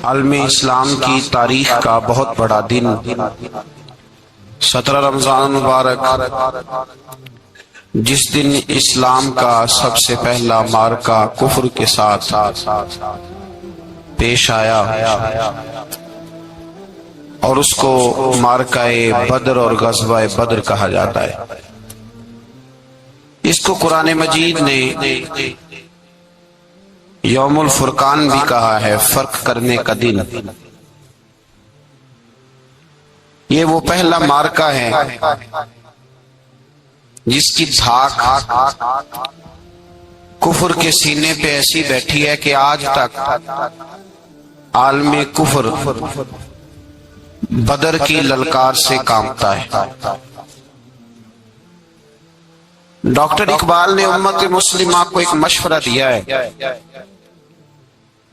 عالم اسلام کی تاریخ کا بہت بڑا دن 17 رمضان مبارک، جس دن اسلام کا سب سے پہلا معرکہ کفر کے ساتھ پیش آیا اور اس کو معرکہ بدر اور غزوہ بدر کہا جاتا ہے۔ اس کو قرآن مجید نے یوم الفرقان بھی کہا ہے، فرق کرنے کا دن۔ یہ وہ پہلا معرکہ ہے جس کی دھاک کفر کے سینے پہ ایسی بیٹھی ہے کہ آج تک عالم کفر بدر کی للکار سے کانپتا ہے۔ ڈاکٹر اقبال نے امت مسلمہ کو ایک مشورہ دیا ہے۔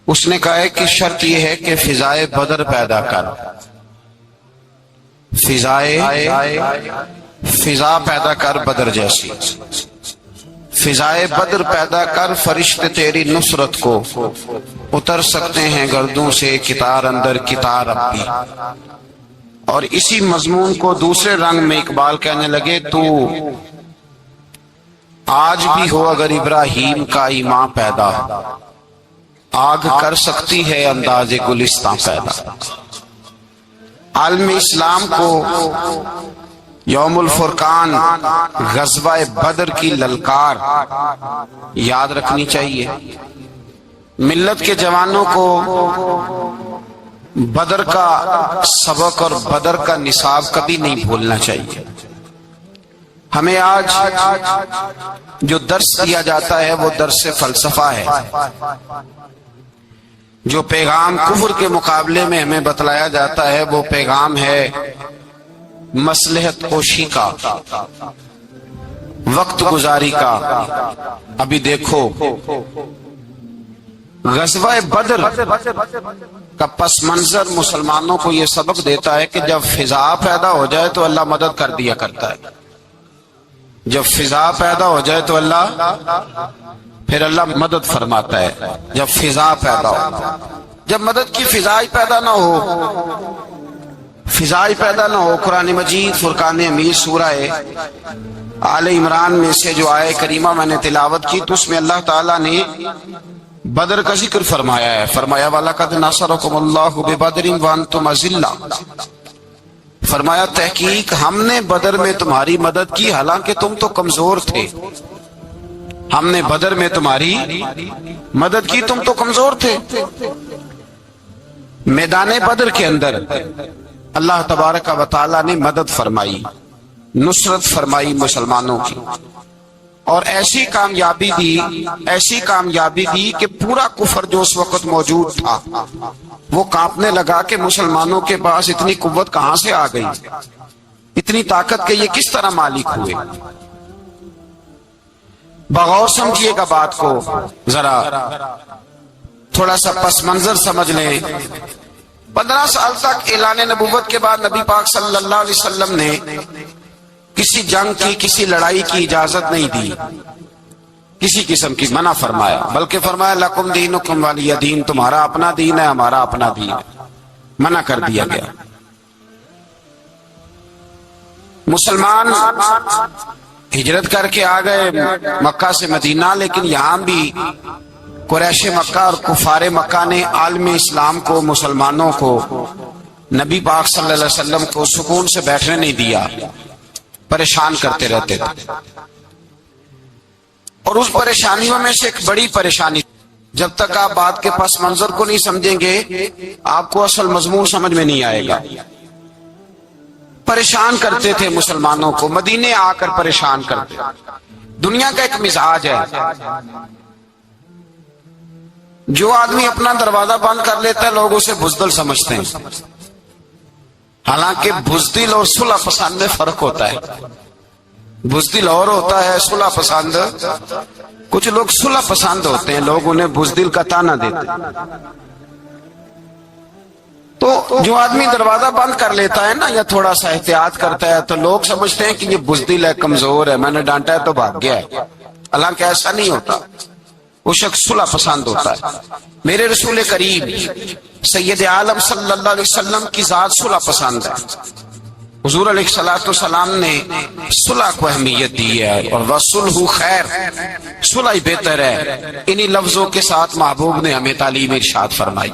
اس نے کہا ہے کہ شرط یہ ہے کہ فضائے بدر پیدا کر، فضا پیدا کر بدر جیسی، فضائے بدر پیدا کر، فرشتے تیری نصرت کو اتر سکتے ہیں گردوں سے کتار اندر کتار اب بھی۔ اور اسی مضمون کو دوسرے رنگ میں اقبال کہنے لگے، تو آج بھی ہو اگر ابراہیم کا ایمان پیدا، آگ کر سکتی ہے انداز گلستان پیدا۔ عالم اسلام کو یوم الفرقان، غزوہ بدر کی للکار یاد رکھنی چاہیے۔ ملت کے جوانوں کو بدر کا سبق اور بدر کا نصاب کبھی نہیں بھولنا چاہیے۔ ہمیں آج جو درس دیا جاتا ہے وہ درس فلسفہ ہے۔ جو پیغام کفر کے مقابلے میں ہمیں بتلایا جاتا ہے وہ پیغام ہے مصلحت کوشی کا، وقت گزاری کا۔ ابھی دیکھو غزوہ بدر کا پس منظر مسلمانوں کو یہ سبق دیتا ہے کہ جب فضا پیدا ہو جائے تو اللہ مدد کر دیا کرتا ہے۔ جب فضا پیدا ہو جائے تو پھر اللہ مدد فرماتا ہے۔ جب فضا پیدا ہو، جب مدد کی فضا ہی پیدا نہ ہو، قرآن مجید فرقان حمید سورہ آل عمران میں سے جو آیہ کریمہ میں نے تلاوت کی تو اس میں اللہ تعالیٰ نے بدر کا ذکر فرمایا ہے۔ فرمایا وَلَقَدْ نَصَرَكُمُ اللَّهُ بِبَدْرٍ وَأَنْتُمْ أَذِلَّةٌ، فرمایا تحقیق ہم نے بدر میں تمہاری مدد کی حالانکہ تم تو کمزور تھے۔ ہم نے بدر میں تمہاری مدد کی، تم تو کمزور تھے۔ میدان بدر کے اندر اللہ تبارک و تعالی نے مدد فرمائی، نصرت فرمائی مسلمانوں کی، اور ایسی کامیابی دی کہ پورا کفر جو اس وقت موجود تھا وہ کانپنے لگا کہ مسلمانوں کے پاس اتنی قوت کہاں سے آ گئی، اتنی طاقت کہ یہ کس طرح مالک ہوئے۔ بغور سمجھیے گا بات کو، ذرا تھوڑا سا پس منظر سمجھ لیں۔ 15 سال تک اعلان نبوت کے بعد نبی پاک صلی اللہ علیہ وسلم نے کسی جنگ کی، کسی لڑائی کی اجازت نہیں دی، کسی قسم کی منع فرمایا، بلکہ فرمایا لکم دینکم ولی دین، تمہارا اپنا دین ہے ہمارا اپنا دین ہے، منع کر دیا گیا۔ مسلمان ہجرت کر کے آ گئے مکہ سے مدینہ، لیکن یہاں بھی قریش مکہ اور کفار مکہ نے عالم اسلام کو، مسلمانوں کو، نبی پاک صلی اللہ علیہ وسلم کو سکون سے بیٹھنے نہیں دیا، پریشان کرتے رہتے تھے۔ اور اس پریشانیوں میں سے ایک بڑی پریشانی، جب تک آپ بات کے پس منظر کو نہیں سمجھیں گے آپ کو اصل مضمون سمجھ میں نہیں آئے گا۔ پریشان کرتے تھے مسلمانوں کو، مدینے آ کر پریشان کرتے۔ دنیا کا ایک مزاج ہے، جو آدمی اپنا دروازہ بند کر لیتا ہے لوگ اسے بزدل سمجھتے ہیں، حالانکہ بزدل اور صلح پسند میں فرق ہوتا ہے۔ بزدل اور ہوتا ہے، صلح پسند، کچھ لوگ صلح پسند ہوتے ہیں، لوگ انہیں بزدل کا طعنہ دیتے ہیں۔ تو جو آدمی دروازہ بند کر لیتا ہے نا، یا تھوڑا سا احتیاط کرتا ہے، تو لوگ سمجھتے ہیں کہ یہ بزدل ہے، کمزور ہے، میں نے ڈانٹا ہے تو بھاگ گیا ہے، حالانکہ ایسا نہیں ہوتا۔ وہ شخص صلح پسند ہوتا ہے۔ میرے رسول کریم سید عالم صلی اللہ علیہ وسلم کی ذات صلح پسند ہے۔ حضور علیہ السلام نے صلح کو اہمیت دی ہے، اور وَصُلْحُ خیر، صلح ہی بہتر ہے۔ انہی لفظوں کے ساتھ محبوب نے ہمیں تعلیم ارشاد فرمائی،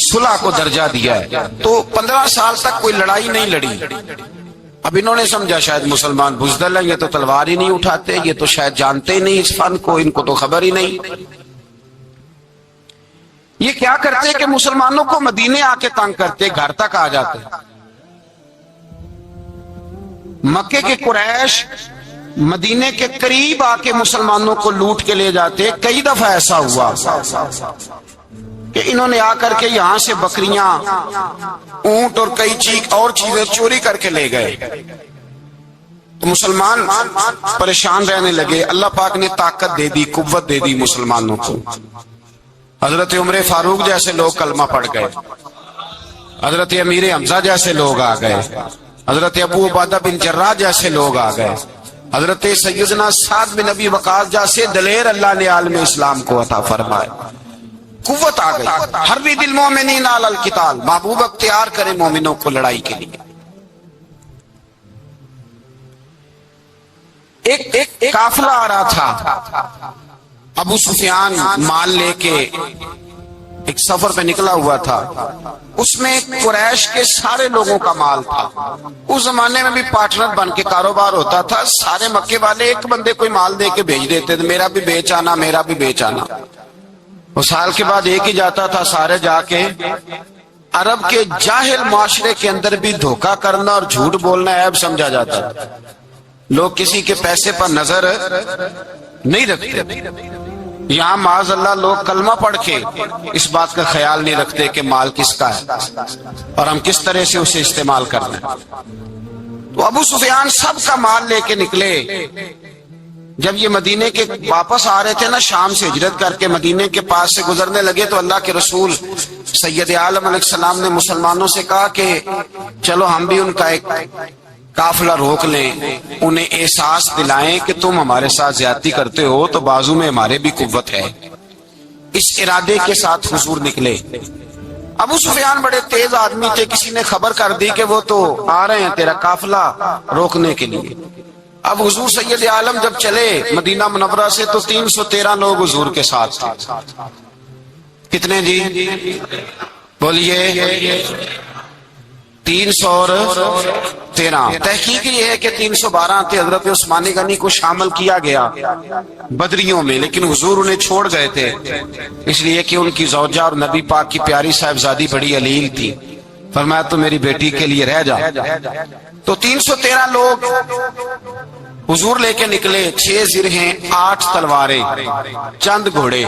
صلح کو درجہ دیا ہے۔ تو 15 سال تک کوئی لڑائی نہیں لڑی۔ اب انہوں نے سمجھا شاید مسلمان بزدل ہیں، یہ تو تلوار ہی نہیں اٹھاتے، یہ تو شاید جانتے ہی نہیں اس فن کو، ان کو تو خبر ہی نہیں۔ یہ کیا کرتے کہ مسلمانوں کو مدینے آ کے تنگ کرتے، گھر تک آ جاتے۔ مکے کے قریش مدینے کے قریب آ کے مسلمانوں کو لوٹ کے لے جاتے۔ کئی دفعہ ایسا ہوا کہ انہوں نے آ کر کے یہاں سے بکریاں، اونٹ اور کئی اور چیزیں چوری کر کے لے گئے۔ تو مسلمان پریشان رہنے لگے۔ اللہ پاک نے طاقت دے دی، قوت دے دی مسلمانوں کو۔ حضرت عمر فاروق جیسے لوگ کلمہ پڑھ گئے، حضرت امیر حمزہ جیسے لوگ آ گئے، حضرت ابو عبیدہ بن جراح جیسے لوگ آ گئے، حضرت سیدنا سعد بن ابی وقاص جیسے دلیر اللہ نے عالم اسلام کو عطا فرمائے۔ قوت آ گئی۔ حرِّض المؤمنین علی القتال، محبوب اختیار کرے مومنوں کو لڑائی کے لیے۔ ایک قافلہ آ رہا تھا، ابو سفیان مال لے کے ایک سفر پہ نکلا ہوا تھا، اس میں قریش کے سارے لوگوں کا مال تھا۔ اس زمانے میں بھی پارٹنر بن کے کاروبار ہوتا تھا، سارے مکے والے ایک بندے کوئی مال دے کے بھیج دیتے تھے، میرا بھی بیچ آنا، میرا بھی بیچ آنا۔ وہ سال کے بعد ایک ہی جاتا تھا، سارے جا کے۔ عرب کے جاہل معاشرے کے اندر بھی دھوکہ کرنا اور جھوٹ بولنا عیب سمجھا جاتا تھا۔ لوگ کسی کے پیسے پر نظر نہیں رکھتے۔ یہاں معاذ اللہ لوگ کلمہ پڑھ کے اس بات کا خیال نہیں رکھتے کہ مال کس کا ہے اور ہم کس طرح سے اسے استعمال کرنا ہے۔ تو ابو سفیان سب کا مال لے کے نکلے۔ جب یہ مدینے کے واپس آ رہے تھے نا، شام سے ہجرت کر کے مدینے کے پاس سے گزرنے لگے، تو اللہ کے رسول سید عالم علیہ السلام نے مسلمانوں سے کہا کہ چلو ہم بھی ان کا ایک قافلہ روک لیں، انہیں احساس دلائیں کہ تم ہمارے ساتھ زیادتی کرتے ہو تو بازو میں ہمارے بھی قوت ہے۔ اس ارادے کے ساتھ حضور نکلے۔ ابو سفیان بڑے تیز آدمی تھے، کسی نے خبر کر دی کہ وہ تو آ رہے ہیں تیرا قافلہ روکنے کے لیے۔ اب حضور سید عالم جب چلے مدینہ منورہ سے تو 313 لوگ حضور کے ساتھ تھے۔ کتنے جی؟ بولیے 313۔ تحقیق یہ ہے کہ 312 تھے۔ حضرت عثمان غنی کو شامل کیا گیا بدریوں میں، لیکن حضور انہیں چھوڑ گئے تھے، اس لیے کہ ان کی زوجہ اور نبی پاک کی پیاری صاحبزادی بڑی علیل تھی۔ فرمایا تو میری بیٹی کے لیے رہ جا۔ تو 313 لوگ حضور لے کے نکلے، 6 زرہیں، 8 تلواریں، چند گھوڑے۔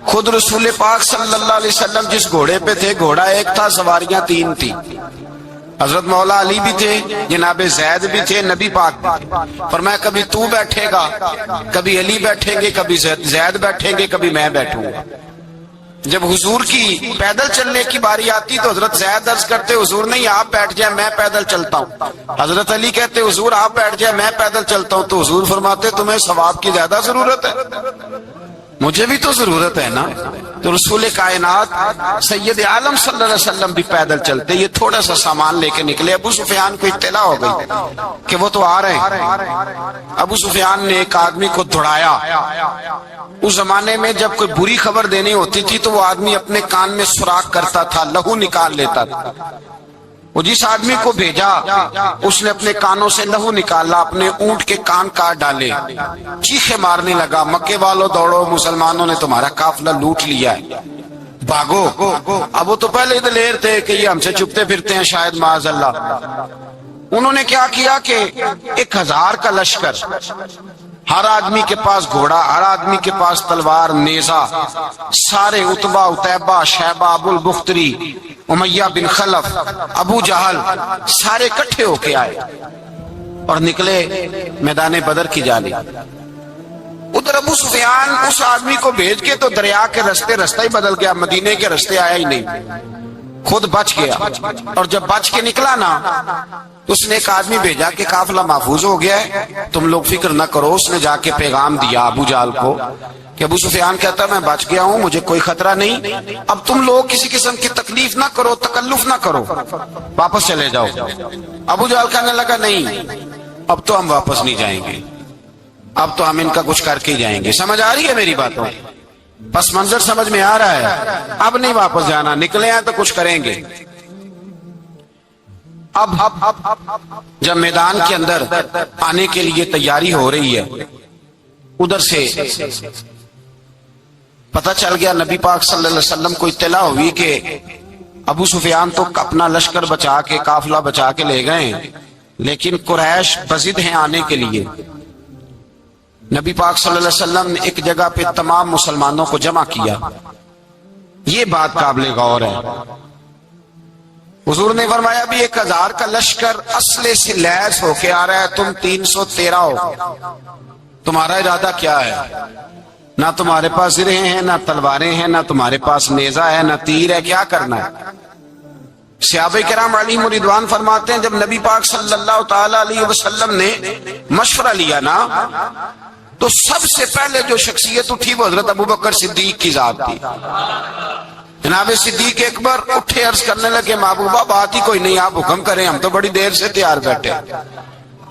خود رسول پاک صلی اللہ علیہ وسلم جس گھوڑے پہ تھے، گھوڑا ایک تھا، سواریاں 3 تھی۔ حضرت مولا علی بھی تھے، جناب زید بھی تھے، نبی پاک بھی تھے۔ فرمایا کبھی تو بیٹھے گا، کبھی علی بیٹھیں گے، کبھی زید بیٹھیں گے، کبھی میں بیٹھوں گا۔ جب حضور کی پیدل چلنے کی باری آتی تو حضرت زید عرض کرتے حضور نہیں آپ بیٹھ جائیں میں پیدل چلتا ہوں۔ حضرت علی کہتے حضور آپ بیٹھ جائیں میں پیدل چلتا ہوں۔ تو حضور فرماتے تمہیں ثواب کی زیادہ ضرورت ہے، مجھے بھی تو ضرورت ہے نا۔ تو رسول کائنات سید عالم صلی اللہ علیہ وسلم بھی پیدل چلتے، یہ تھوڑا سا سامان لے کے نکلے۔ ابو سفیان کو اطلاع ہو گئی کہ وہ تو آ رہے ہیں۔ ابو سفیان نے ایک آدمی کو دوڑایا۔ اس زمانے میں جب کوئی بری خبر دینی ہوتی تھی تو وہ آدمی اپنے کان میں سوراخ کرتا تھا، لہو نکال لیتا تھا۔ وہ جس آدمی کو بھیجا اس نے اپنے کانوں سے لہو نکالا، اپنے اونٹ کے کان کاٹ ڈالے، چیخے مارنے لگا مکے والوں دوڑو، مسلمانوں نے تمہارا قافلہ لوٹ لیا ہے، بھاگو۔ اب وہ تو پہلے دلیر تھے کہ یہ ہم سے چھپتے پھرتے ہیں شاید معاذ اللہ۔ انہوں نے کیا کیا کہ 1000 کا لشکر، ہر آدمی کے پاس گھوڑا، ہر آدمی کے پاس تلوار، نیزہ، سارے عتبہ، عتیبہ، شیبہ، ابو البختری، امیہ بن خلف، ابو جہل، سارے اکٹھے ہو کے آئے اور نکلے میدان بدر کی جانب۔ ادھر ابو سفیان اس آدمی کو بھیج کے تو دریا کے رستے رستہ ہی بدل گیا، مدینے کے رستے آیا ہی نہیں۔ خود بچ گیا، اور جب بچ کے نکلا نا تو اس نے ایک آدمی بھیجا کہ قافلہ محفوظ ہو گیا ہے، تم لوگ فکر نہ کرو۔ اس نے جا کے پیغام دیا ابو جہل کو کہ ابو سفیان کہتا ہے میں بچ گیا ہوں، مجھے کوئی خطرہ نہیں، اب تم لوگ کسی قسم کی تکلیف نہ کرو، تکلف نہ کرو، واپس چلے جاؤ۔ ابو جہل کہنے لگا نہیں، اب تو ہم واپس نہیں جائیں گے، اب تو ہم ان کا کچھ کر کے جائیں گے۔ سمجھ آ رہی ہے میری باتوں؟ پس منظر سمجھ میں آ رہا ہے، اب نہیں واپس جانا، نکلے ہیں تو کچھ کریں گے۔ اب جب میدان کے اندر آنے کے لیے تیاری ہو رہی ہے، ادھر سے پتہ چل گیا، نبی پاک صلی اللہ علیہ وسلم کو اطلاع ہوئی کہ ابو سفیان تو اپنا لشکر بچا کے، قافلہ بچا کے لے گئے، لیکن قریش بضد ہیں آنے کے لیے۔ نبی پاک صلی اللہ علیہ وسلم نے ایک جگہ پہ تمام مسلمانوں کو جمع کیا۔ یہ بات قابل غور ہے۔ حضور نے فرمایا بھی 1000 کا لشکر اسلحے سے لیس ہو کے آ رہا ہے، تم 313 ہو، تمہارا ارادہ کیا ہے؟ نہ تمہارے پاس زرہیں ہیں، نہ تلواریں ہیں، نہ تمہارے پاس نیزہ ہے، نہ تیر ہے، کیا کرنا ہے؟ صحابہ کرام علیہم رضوان فرماتے ہیں جب نبی پاک صلی اللہ تعالی علیہ وسلم نے مشورہ لیا نا تو سب سے پہلے جو شخصیت اٹھی وہ حضرت ابوبکر صدیق کی ذات تھی۔ جناب صدیق اکبر اٹھے، عرض کرنے لگے محبوبہ بات ہی کوئی نہیں، آپ حکم کریں، ہم تو بڑی دیر سے تیار بیٹھے۔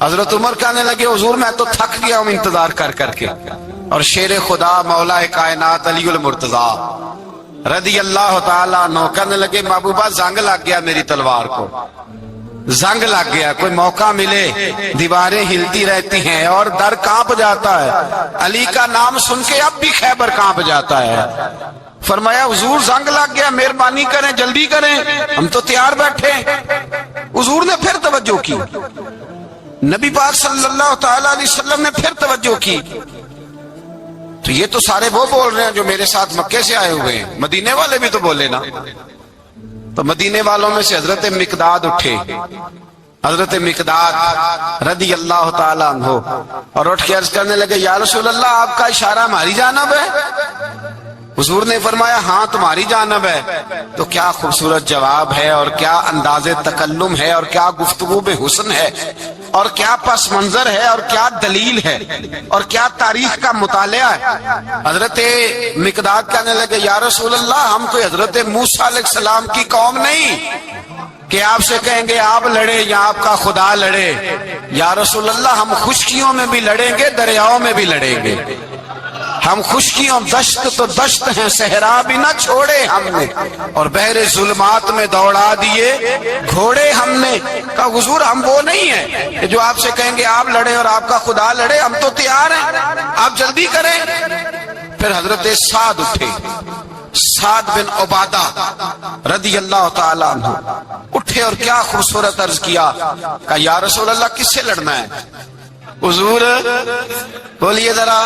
حضرت عمر کہنے لگے حضور میں تو تھک گیا ہوں انتظار کر کر کے۔ اور شیر خدا مولا کائنات علی المرتضی رضی اللہ تعالیٰ عنہ کہنے لگے محبوبہ زنگ لگ گیا میری تلوار کو، زنگ لگ گیا، کوئی موقع ملے دیواریں ہلتی رہتی ہیں اور در کانپ جاتا ہے، علی کا نام سن کے اب بھی خیبر کانپ جاتا ہے۔ فرمایا حضور زنگ لگ گیا، مہربانی کریں جلدی کریں، ہم تو تیار بیٹھے۔ حضور نے پھر توجہ کی، نبی پاک صلی اللہ تعالی علیہ وسلم نے پھر توجہ کی، تو یہ تو سارے وہ بول رہے ہیں جو میرے ساتھ مکے سے آئے ہوئے ہیں، مدینے والے بھی تو بولے نا۔ تو مدینے والوں میں سے حضرت مقداد اٹھے، حضرت مقداد رضی اللہ تعالیٰ عنہ، اور اٹھ کے عرض کرنے لگے یا رسول اللہ آپ کا اشارہ ہماری جانب ہے؟ حضور نے فرمایا ہاں تمہاری جانب ہے۔ تو کیا خوبصورت جواب ہے، اور کیا انداز تکلم ہے، اور کیا گفتگو بے حسن ہے، اور کیا پس منظر ہے، اور کیا دلیل ہے، اور کیا تاریخ کا مطالعہ ہے۔ حضرت مقداد کہنے لگے یا رسول اللہ ہم کوئی حضرت موسیٰ علیہ السلام کی قوم نہیں کہ آپ سے کہیں گے آپ لڑے یا آپ کا خدا لڑے۔ یا رسول اللہ ہم خشکیوں میں بھی لڑیں گے، دریاؤں میں بھی لڑیں گے، ہم خشکیوں دشت تو دشت ہیں، صحرا بھی نہ چھوڑے ہم نے، اور بحر ظلمات میں دوڑا دیے گھوڑے ہم نے۔ کہا حضور ہم وہ نہیں ہیں کہ جو آپ سے کہیں گے آپ لڑیں اور آپ کا خدا لڑے، ہم تو تیار ہیں، آپ جلدی کریں۔ پھر حضرت سعد اٹھے، سعد بن عبادہ رضی اللہ تعالیٰ عنہ اٹھے اور کیا خوبصورت عرض کیا، کہا یا رسول اللہ کس سے لڑنا ہے؟ حضور بولیے ذرا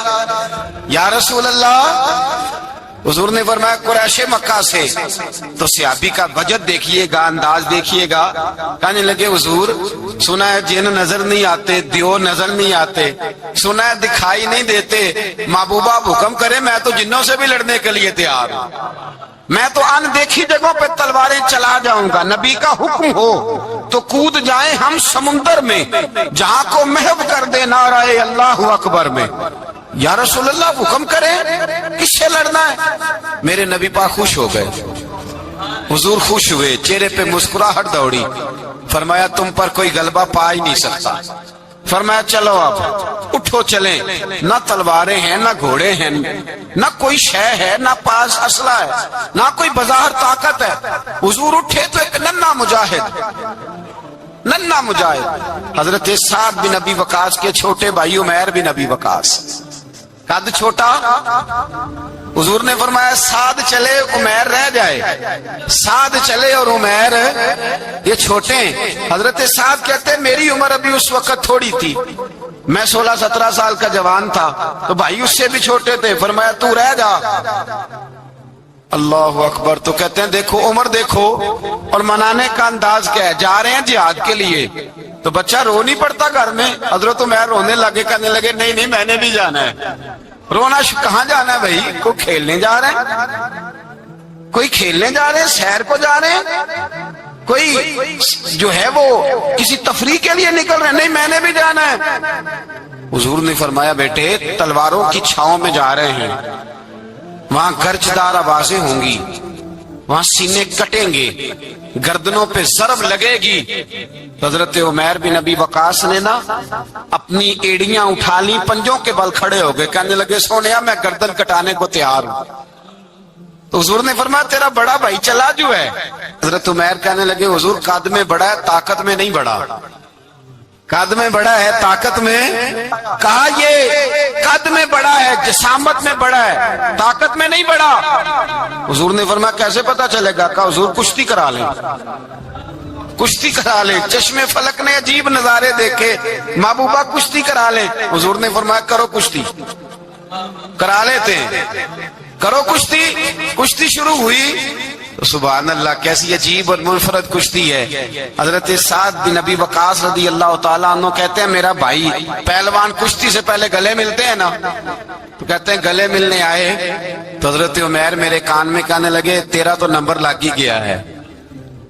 یا رسول اللہ۔ حضور نے فرمایا قریش مکہ سے۔ تو صحابی کا وجد دیکھیے گا، انداز دیکھیے گا، کہنے لگے حضور سنا ہے جن نظر نہیں آتے، دیو نظر نہیں آتے، سنا ہے دکھائی نہیں دیتے، محبوبہ حکم کرے میں تو جنوں سے بھی لڑنے کے لیے تیار ہوں، میں تو ان دیکھی جگہوں پہ تلواریں چلا جاؤں گا، نبی کا حکم ہو تو کود جائیں ہم سمندر میں، جہاں کو محو کر دے نعرہ اللہ اکبر میں۔ یا رسول اللہ حکم کریں کس سے لڑنا ہے؟ میرے نبی پاک خوش ہو گئے، حضور خوش ہوئے، چہرے پہ مسکراہٹ دوڑی، فرمایا تم پر کوئی غلبہ پا ہی نہیں سکتا۔ فرمایا چلو اب اٹھو چلیں، نہ تلواریں ہیں، نہ گھوڑے ہیں، نہ کوئی شے ہے، نہ پاس اسلحہ ہے، نہ کوئی بظاہر طاقت ہے۔ حضور اٹھے تو ایک ننھا مجاہد حضرت سعد بن ابی وقاص کے چھوٹے بھائی عمیر بن ابی وقاص، قد چھوٹا، حضور نے فرمایا سعد چلے عمیر رہ جائے، سعد چلے اور عمیر یہ چھوٹے ہیں۔ حضرت سعد کہتے ہیں میری عمر ابھی اس وقت تھوڑی تھی، میں 16-17 سال کا جوان تھا، تو بھائی اس سے بھی چھوٹے تھے، فرمایا تو رہ جا۔ اللہ اکبر۔ تو کہتے ہیں دیکھو عمر دیکھو، اور منانے کا انداز کیا ہے، جا رہے ہیں جہاد کے لیے، تو بچہ رو نہیں پڑتا گھر میں۔ حضرت عمیر رونے لگے، کہنے لگے نہیں نہیں میں نے بھی جانا ہے۔ رونا کہاں جانا ہے بھائی، کو کھیلنے جا رہے ہیں؟ کوئی کھیلنے جا رہے ہیں، سیر کو جا رہے ہیں، کوئی جو ہے وہ کسی تفریح کے لیے نکل رہے ہیں، نہیں میں نے بھی جانا ہے۔ حضور نے فرمایا بیٹے تلواروں کی چھاؤں میں جا رہے ہیں، وہاں گرجدار آوازیں ہوں گی، وہاں سینے کٹیں گے، گردنوں پہ ضرب لگے گی۔ حضرت عمیر بن ابی وقاص نے نا اپنی ایڑیاں اٹھا لی، پنجوں کے بل کھڑے ہو گئے، کہنے لگے سونیا میں گردن کٹانے کو تیار ہوں۔ تو حضور نے فرمایا تیرا بڑا بھائی چلا جو ہے۔ حضرت عمیر کہنے لگے حضور قد میں بڑا ہے، طاقت میں نہیں بڑا۔ قد میں بڑا ہے، طاقت میں؟ کہا یہ قد میں بڑا ہے، جسامت میں بڑا ہے، طاقت میں نہیں بڑا۔ حضور نے فرمایا کیسے پتا چلے گا؟ کہا حضور کشتی کرا لیں، کشتی کرا لیں۔ چشمے فلک نے عجیب نظارے دیکھے، محبوبہ کشتی کرا لیں۔ حضور نے فرمایا کرو کشتی، کرا لیتے ہیں، کرو کشتی۔ کشتی شروع ہوئی، سبحان اللہ کیسی عجیب اور منفرد کشتی ہے۔ حضرت سعد بن ابی وقاص رضی اللہ تعالیٰ عنہ کہتے ہیں میرا بھائی پہلوان کشتی سے پہلے گلے ملتے ہیں نا، تو کہتے ہیں گلے ملنے آئے تو حضرت عمیر میرے کان میں کہنے لگے تیرا تو نمبر لگ ہی گیا ہے،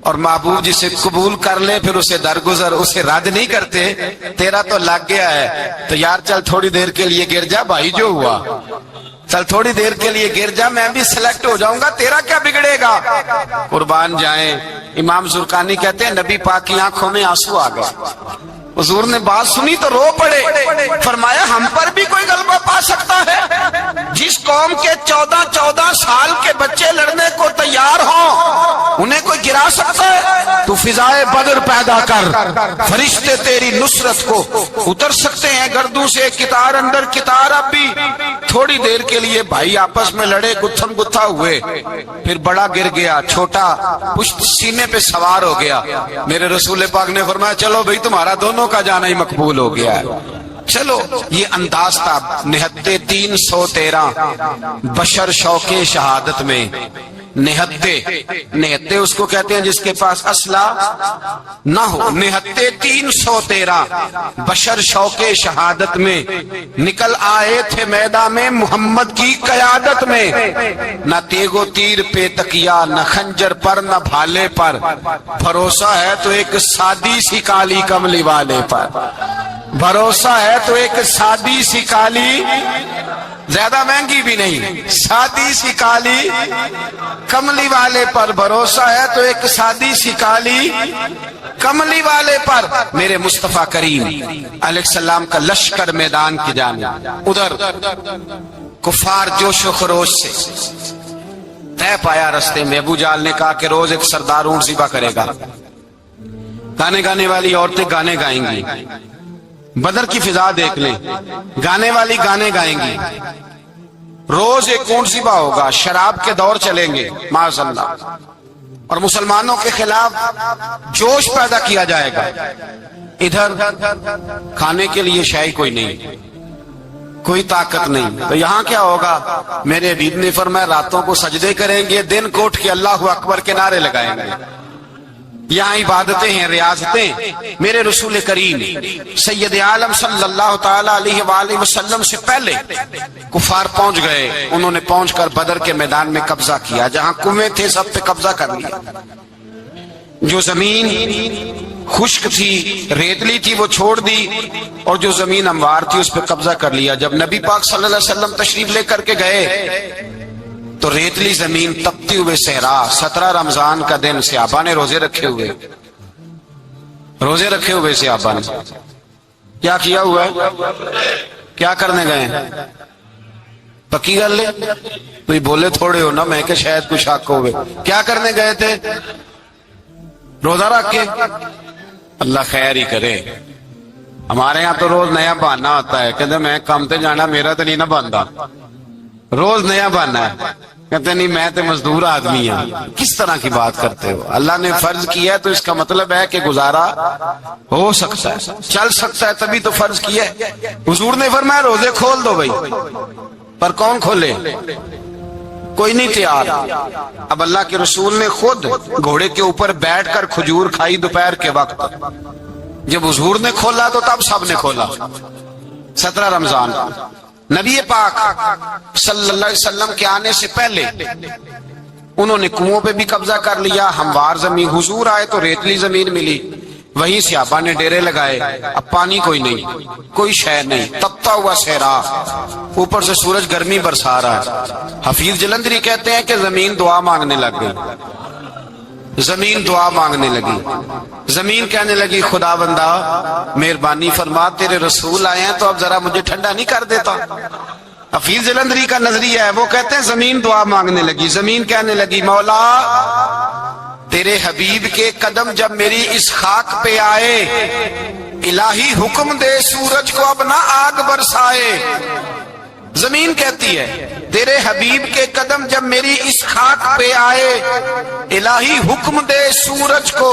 اور محبوب جسے قبول کر لے پھر اسے درگزر اسے رد نہیں کرتے، تیرا تو لگ گیا ہے، تو یار چل تھوڑی دیر کے لیے گر جا بھائی، جو ہوا چل تھوڑی دیر کے لیے گر جا، میں بھی سلیکٹ ہو جاؤں گا، تیرا کیا بگڑے گا۔ قربان جائیں امام زرقانی کہتے ہیں نبی پاک کی آنکھوں میں آنسو آ گئے، حضور نے بات سنی تو رو پڑے، فرمایا ہم پر بھی کوئی غلبہ پا سکتا ہے؟ جس قوم کے 14 سال کے بچے لڑنے کو تیار ہوں انہیں کوئی گرا سکتا ہے؟ تو فضائے بدر پیدا کر، فرشتے تیری نصرت کو اتر سکتے ہیں گردوں سے، کتار اندر کتار۔ اب بھی تھوڑی دیر کے لیے بھائی آپس میں لڑے، گتھم گتھا ہوئے، پھر بڑا گر گیا، چھوٹا پشت سینے پہ سوار ہو گیا۔ میرے رسول پاک نے فرمایا چلو بھائی تمہارا دونوں کا جانا ہی مقبول ہو گیا ہے۔ چلو یہ انداز تھا نہتے 313 بشر شوق شہادت میں۔ نہتے اس کو کہتے ہیں جس کے پاس اسلحہ نہ ہو۔ نہتے 313 بشر شوق شہادت میں نکل آئے تھے میدان میں محمد کی قیادت میں، نہ تیگ و تیر پہ تکیا، نہ خنجر پر نہ بھالے پر، بھروسہ ہے تو ایک سادی سی کالی کملی والے پر، بھروسہ ہے تو ایک سادی سی کالی، زیادہ مہنگی بھی نہیں، سادی سی کالی کملی والے پر، بھروسہ ہے تو ایک سادی سی کالی کملی والے پر۔ میرے مصطفیٰ کریم علیہ السلام کا لشکر میدان کی جانب، ادھر کفار جوش و خروش سے طے پایا رستے میں۔ ابو جہل نے کہا کہ روز ایک سردار اونٹ ذبح کرے گا، گانے گانے والی عورتیں گانے گائیں گی، بدر کی فضا دیکھ لیں، گانے والی گانے گائیں گی، روز ایک اونٹ ذبح ہوگا، شراب کے دور چلیں گے معاذ اللہ، اور مسلمانوں کے خلاف جوش پیدا کیا جائے گا۔ ادھر کھانے کے لیے شے کوئی نہیں، کوئی طاقت نہیں، تو یہاں کیا ہوگا؟ میرے حبیب نے فرمایا راتوں کو سجدے کریں گے، دن کو اٹھ کے اللہ اکبر کے نعرے لگائیں گے۔ یہاں عبادتیں ہیں، ریاضتیں۔ میرے رسول کریم سید عالم صلی اللہ تعالی علیہ وآلہ وسلم سے پہلے کفار پہنچ گئے، انہوں نے پہنچ کر بدر کے میدان میں قبضہ کیا، جہاں کنویں تھے سب پہ قبضہ کر لیا، جو زمین خشک تھی ریتلی تھی وہ چھوڑ دی، اور جو زمین ہموار تھی اس پہ قبضہ کر لیا۔ جب نبی پاک صلی اللہ علیہ وسلم تشریف لے کر کے گئے تو ریتلی زمین تپتی ہوئے صحرا، 17 رمضان کا دن، صحابہ نے روزے رکھے ہوئے، روزے رکھے ہوئے صحابہ نے کیا کیا ہوا ہے؟ کیا کرنے گئے؟ پکی گل لے کوئی بولے تھوڑے ہو نا، میں کہ شاید کچھ شک ہوئے، کیا کرنے گئے تھے؟ روزہ رکھ کے۔ اللہ خیر ہی کرے، ہمارے ہاں تو روز نیا بہانہ ہوتا ہے، کہتے میں کام تے جانا، میرا تو نہیں نہ بنتا، روز نیا بہانہ ہے، کہتے نہیں میں تو مزدور آدمی ہوں۔ کس طرح کی بات کرتے ہو؟ اللہ نے فرض کیا ہے تو اس کا مطلب ہے کہ گزارا ہو سکتا ہے، چل سکتا ہے، تبھی تو فرض کیا ہے۔ حضور نے فرمایا روزے کھول دو بھائی، پر کون کھولے؟ کوئی نہیں تیار۔ اب اللہ کے رسول نے خود گھوڑے کے اوپر بیٹھ کر کھجور کھائی دوپہر کے وقت، جب حضور نے کھولا تو تب سب نے کھولا۔ 17 رمضان نبی پاک صلی اللہ علیہ وسلم کے آنے سے پہلے انہوں نے کنووں پہ بھی قبضہ کر لیا، ہموار زمین، حضور آئے تو ریتلی زمین ملی، وہیں صحابہ نے ڈیرے لگائے، اب پانی کوئی نہیں، کوئی شے نہیں، تپتا ہوا صحرا، اوپر سے سورج گرمی برسا رہا ہے۔ حفیظ جلندری کہتے ہیں کہ زمین دعا مانگنے لگ گئی، زمین دعا مانگنے لگی، زمین کہنے لگی خدا بندہ مہربانی فرما، تیرے رسول آئے ہیں تو اب ذرا مجھے ٹھنڈا نہیں کر دیتا۔ حفیظ جلندری کا نظریہ ہے، وہ کہتے ہیں زمین دعا مانگنے لگی، زمین کہنے لگی مولا تیرے حبیب کے قدم جب میری اس خاک پہ آئے، الہی حکم دے سورج کو اب نہ آگ برسائے۔ زمین کہتی ہے تیرے حبیب کے قدم جب میری اس خاک پہ آئے، الہی حکم دے سورج کو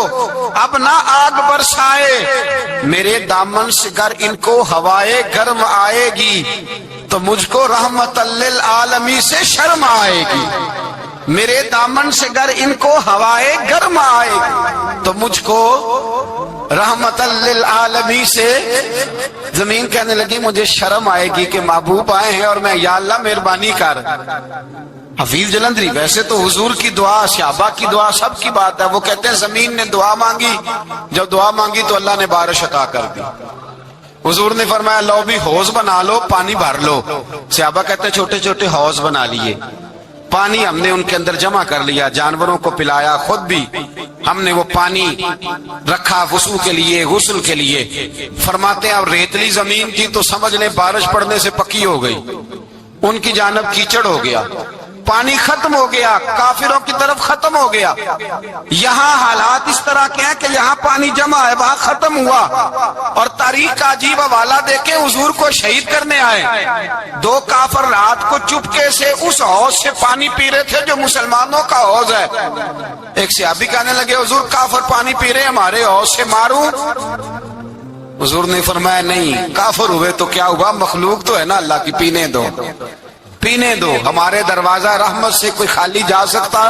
اب نہ آگ برسائے، میرے دامن سے گر ان کو ہوائے گرم آئے گی تو مجھ کو رحمت للعالمین سے شرم آئے گی، میرے دامن سے گر ان کو ہوائے گرم آئے گی تو مجھ کو رحمت للعالمین سے۔ زمین کہنے لگی مجھے شرم آئے گی کہ محبوب آئے ہیں اور میں یا اللہ مہربانی کر۔ حفیظ جلندری ویسے تو حضور کی دعا، صحابہ کی دعا سب کی بات ہے، وہ کہتے ہیں زمین نے دعا مانگی، جب دعا مانگی تو اللہ نے بارش عطا کر دی۔ حضور نے فرمایا لو بھی حوض بنا لو، پانی بھر لو۔ صحابہ کہتے ہیں چھوٹے چھوٹے حوض بنا لیے، پانی ہم نے ان کے اندر جمع کر لیا، جانوروں کو پلایا، خود بھی ہم نے وہ پانی رکھا وضو کے لیے، غسل کے لیے۔ فرماتے ہیں اب ریتلی زمین تھی تو سمجھ لیں بارش پڑنے سے پکی ہو گئی، ان کی جانب کیچڑ ہو گیا، پانی ختم ہو گیا، کافروں کی طرف ختم ہو گیا۔ یہاں حالات اس طرح کے ہیں کہ یہاں پانی جمع ہے، وہاں ختم ہوا، اور تاریخ کا عجیب حوالہ دیکھیں، حضور کو شہید کرنے آئے، دو کافر رات کو چپکے سے اس حوض سے پانی پی رہے تھے جو مسلمانوں کا حوض ہے۔ ایک صحابی کہنے لگے حضور کافر پانی پی رہے ہمارے حوض سے، ماروں؟ حضور نے فرمایا نہیں، کافر ہوئے تو کیا ہوا، مخلوق تو ہے نا اللہ کی، پینے دو پینے دو، ہمارے دروازہ رحمت سے کوئی خالی جا سکتا؟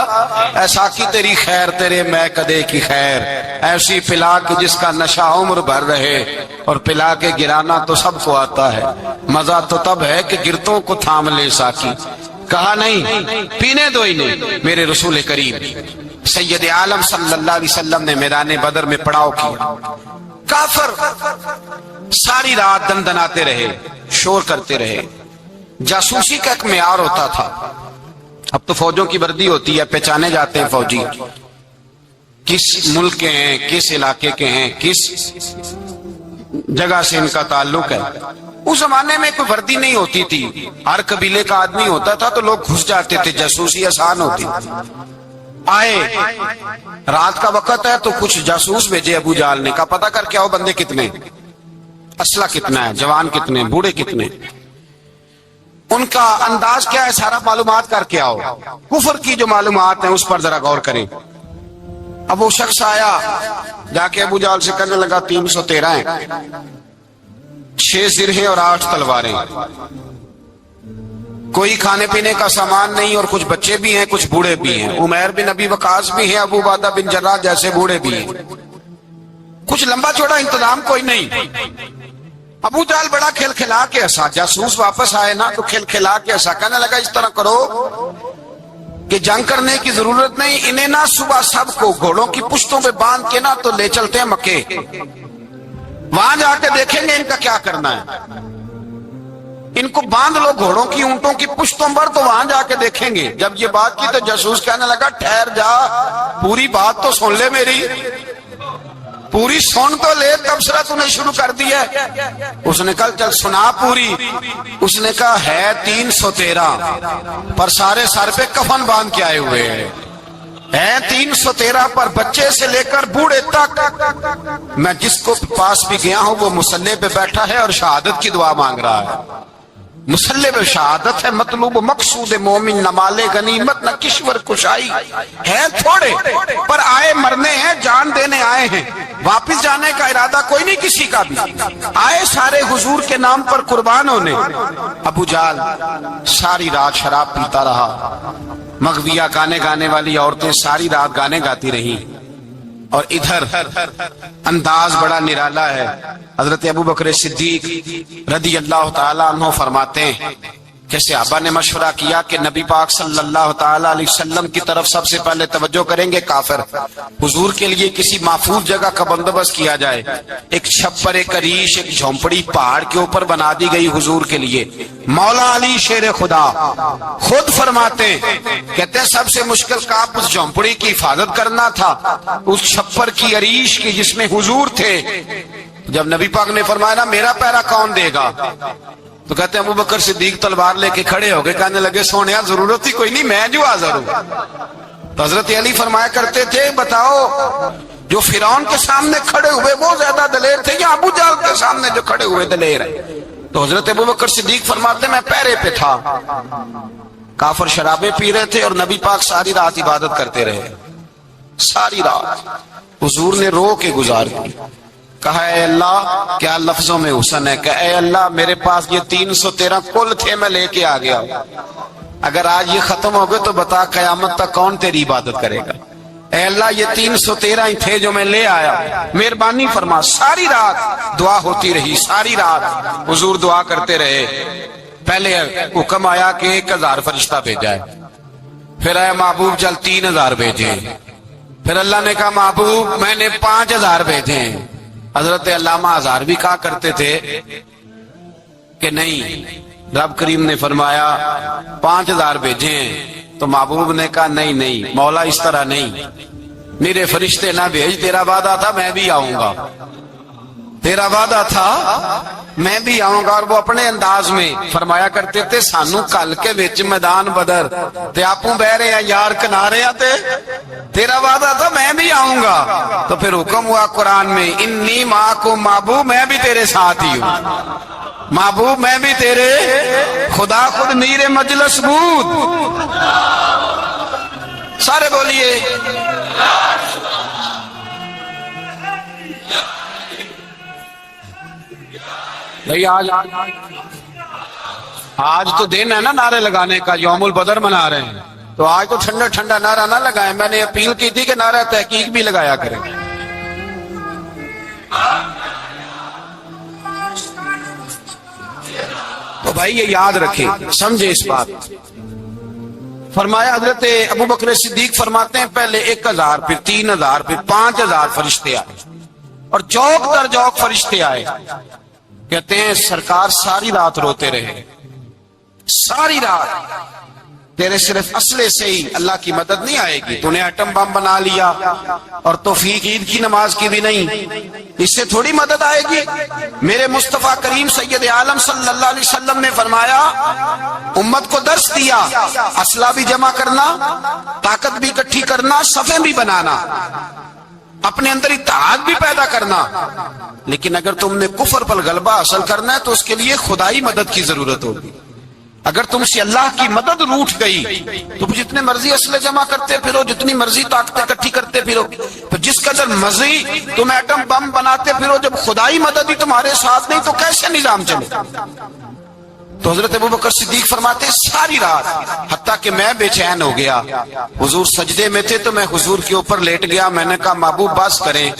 ایسا کی تیری خیر تیرے میں کدے کی خیر، ایسی پلا کہ جس کا نشہ عمر بھر رہے، اور پلا کے گرانا تو سب کو آتا ہے، مزہ تو تب ہے کہ گرتوں کو تھام لے ساکی۔ کہا نہیں، پینے دو ہی نہیں۔ میرے رسول کریم سید عالم صلی اللہ علیہ وسلم نے میدان بدر میں پڑاؤ کیا، کافر ساری رات دندناتے رہے، شور کرتے رہے۔ جاسوسی کا ایک معیار ہوتا تھا، اب تو فوجوں کی وردی ہوتی ہے، پہچانے جاتے ہیں فوجی کس ملک کے ہیں، کس علاقے کے ہیں، کس جگہ سے ان کا تعلق ہے۔ اس زمانے میں کوئی وردی نہیں ہوتی تھی، ہر قبیلے کا آدمی ہوتا تھا تو لوگ گھس جاتے تھے، جاسوسی آسان ہوتی۔ آئے رات کا وقت ہے تو کچھ جاسوس بھیجے ابو جہل نے، کہا پتہ کر کے آؤ بندے کتنے، اسلحہ کتنا ہے، جوان کتنے، بوڑھے کتنے، ان کا انداز کیا ہے، سارا معلومات کر کے آؤ۔ کفر کی جو معلومات ہیں اس پر ذرا غور کریں۔ اب وہ شخص آیا، جا کے ابو جہل سے کہنے لگا 313 ہیں، 6 زرہیں اور 8 تلواریں، کوئی کھانے پینے کا سامان نہیں، اور کچھ بچے بھی ہیں، کچھ بوڑھے بھی ہیں، عمیر بن ابی وقاص بھی ہیں، ابو عبیدہ بن جراح جیسے بوڑھے بھی ہیں، کچھ لمبا چوڑا انتظام کوئی نہیں۔ ابو جہل بڑا کھل کھلا کے ہنسا، جاسوس واپس آئے نا تو کھل کھلا کے ہنسا، کہنے لگا اس طرح کرو کہ جنگ کرنے کی ضرورت نہیں، انہیں نا صبح سب کو گھوڑوں کی پشتوں پہ باندھ کے نا تو لے چلتے ہیں مکے، وہاں جا کے دیکھیں گے ان کا کیا کرنا ہے، ان کو باندھ لو گھوڑوں کی اونٹوں کی پشتوں پر، تو وہاں جا کے دیکھیں گے۔ جب یہ بات کی تو جاسوس کہنے لگا ٹھہر جا، پوری بات تو سن لے میری، پوری سن تو لے، تبصرہ تو نے شروع کر دیا۔ اس نے کہا چل سنا پوری۔ اس نے کہا ہے 313 پر سارے سر پہ کفن باندھ کے آئے ہوئے ہیں، 313 پر بچے سے لے کر بوڑھے تک، میں جس کو پاس بھی گیا ہوں وہ مسلح پہ بیٹھا ہے اور شہادت کی دعا مانگ رہا ہے۔ مسلح پہ شہادت ہے مطلوب، مقصود مومن نہ مال غنیمت نہ کشور کشائی، ہے تھوڑے پر آئے مرنے ہیں، جان دینے آئے ہیں، واپس جانے کا ارادہ کوئی نہیں کسی کا بھی، آئے سارے حضور کے نام پر قربان ہونے۔ ابو جہل ساری رات شراب پیتا رہا، مغویہ گانے گانے والی عورتیں ساری رات گانے گاتی رہی، اور ادھر انداز بڑا نرالا ہے۔ حضرت ابو بکر صدیق رضی اللہ تعالیٰ عنہ فرماتے ہیں کہ صحابہ نے مشورہ کیا کہ نبی پاک صلی اللہ تعالی علیہ وسلم کی طرف سب سے پہلے توجہ کریں گے کافر، حضور کے لیے کسی محفوظ جگہ کا بندوبست کیا جائے۔ ایک چھپر، ایک ریش، ایک جھونپڑی پہاڑ کے اوپر بنا دی گئی حضور کے لیے۔ مولا علی شیر خدا خود فرماتے کہتے ہیں سب سے مشکل کام اس جھونپڑی کی حفاظت کرنا تھا، اس چھپر کی، ریش کی جس میں حضور تھے۔ جب نبی پاک نے فرمایا نا میرا پیرا کون دے گا، تو کہتے ہیں ابوبکر صدیق تلوار لے کے کھڑے ہو گئے، کہنے لگے سونیا ضرورت ہی کوئی نہیں، میں جو حاضر ہوں۔ تو حضرت علی فرمایا کرتے تھے بتاؤ جو فرعون کے سامنے کھڑے ہوئے وہ زیادہ دلیر تھے یا ابو جہل کے سامنے جو کھڑے ہوئے دلیر ہیں؟ تو حضرت ابوبکر صدیق فرماتے میں پیرے پہ تھا۔ کافر شرابیں پی رہے تھے اور نبی پاک ساری رات عبادت کرتے رہے، ساری رات حضور نے رو کے گزار دی۔ کہا اے اللہ، کیا لفظوں میں حسن ہے کہ اے اللہ میرے پاس یہ 313 کل تھے میں لے کے آ گیا، اگر آج یہ ختم ہو گئے تو بتا قیامت تک کون تیری عبادت کرے گا؟ اے اللہ یہ 313 ہی تھے جو میں لے آیا، مہربانی فرما۔ ساری رات دعا ہوتی رہی، ساری رات حضور دعا کرتے رہے۔ پہلے حکم آیا کہ 1000 فرشتہ بھیجا ہے، پھر اے محبوب چل 3000 بھیجے، پھر اللہ نے کہا محبوب میں نے 5000 بھیجے ہیں۔ حضرت علامہ ہزار بھی کہا کرتے تھے کہ نہیں، رب کریم نے فرمایا 5000 بھیجے ہیں، تو محبوب نے کہا نہیں نہیں مولا اس طرح نہیں، میرے فرشتے نہ بھیج، تیرا وعدہ تھا میں بھی آؤں گا، تیرا وعدہ تھا میں بھی آؤں گا۔ اور وہ اپنے انداز میں فرمایا کرتے تھے سانو کل کے وچ میدان بدر تے آپوں بہ رہے ہیں یار کنارے آتے، تیرا وعدہ تھا میں بھی آؤں گا۔ تو پھر حکم ہوا قرآن میں انی معکم، محبوب میں بھی تیرے ساتھ ہی ہوں، محبوب میں بھی تیرے، خدا خود میر مجلس بود۔ سارے بولیے بھئی آج تو دن ہے نا نعرے لگانے کا، یوم البدر منا رہے ہیں، تو آج تو ٹھنڈا ٹھنڈا نعرہ نہ لگائیں، میں نے اپیل کی تھی کہ نعرہ تحقیق بھی لگایا کریں۔ تو بھائی یہ یاد رکھیں، سمجھے اس بات۔ فرمایا حضرت ابوبکر صدیق فرماتے ہیں پہلے 1000 پھر 3000 پھر 5000 فرشتے آئے، اور جوک در جوک فرشتے آئے۔ کہتے ہیں سرکار ساری رات روتے رہے، ساری رات، تیرے صرف اسلحے سے ہی اللہ کی مدد نہیں آئے گی، تو نے ایٹم بم بنا لیا اور توفیق عید کی نماز کی بھی نہیں، اس سے تھوڑی مدد آئے گی۔ میرے مصطفیٰ کریم سید عالم صلی اللہ علیہ وسلم نے فرمایا امت کو درس دیا، اسلحہ بھی جمع کرنا، طاقت بھی اکٹھی کرنا، صفیں بھی بنانا، اپنے اندر اتحاد بھی پیدا کرنا، لیکن اگر تم نے کفر پر غلبہ حاصل کرنا ہے تو اس کے لیے خدائی مدد کی ضرورت ہوگی۔ اگر تم سے اللہ کی مدد روٹ گئی تو جتنے مرضی اسلحے جمع کرتے پھرو، جتنی مرضی طاقتیں اکٹھی کرتے پھرو، تو جس قدر مرضی تم ایٹم بم بناتے پھرو، جب خدائی مدد ہی تمہارے ساتھ نہیں تو کیسے نظام چلے؟ تو حضرت ابوبکر صدیق فرماتے ساری رات، حتیٰ کہ میں بے چین ہو گیا، حضور سجدے میں تھے تو میں حضور کے اوپر لیٹ گیا، میں نے کہا محبوب بس کریں،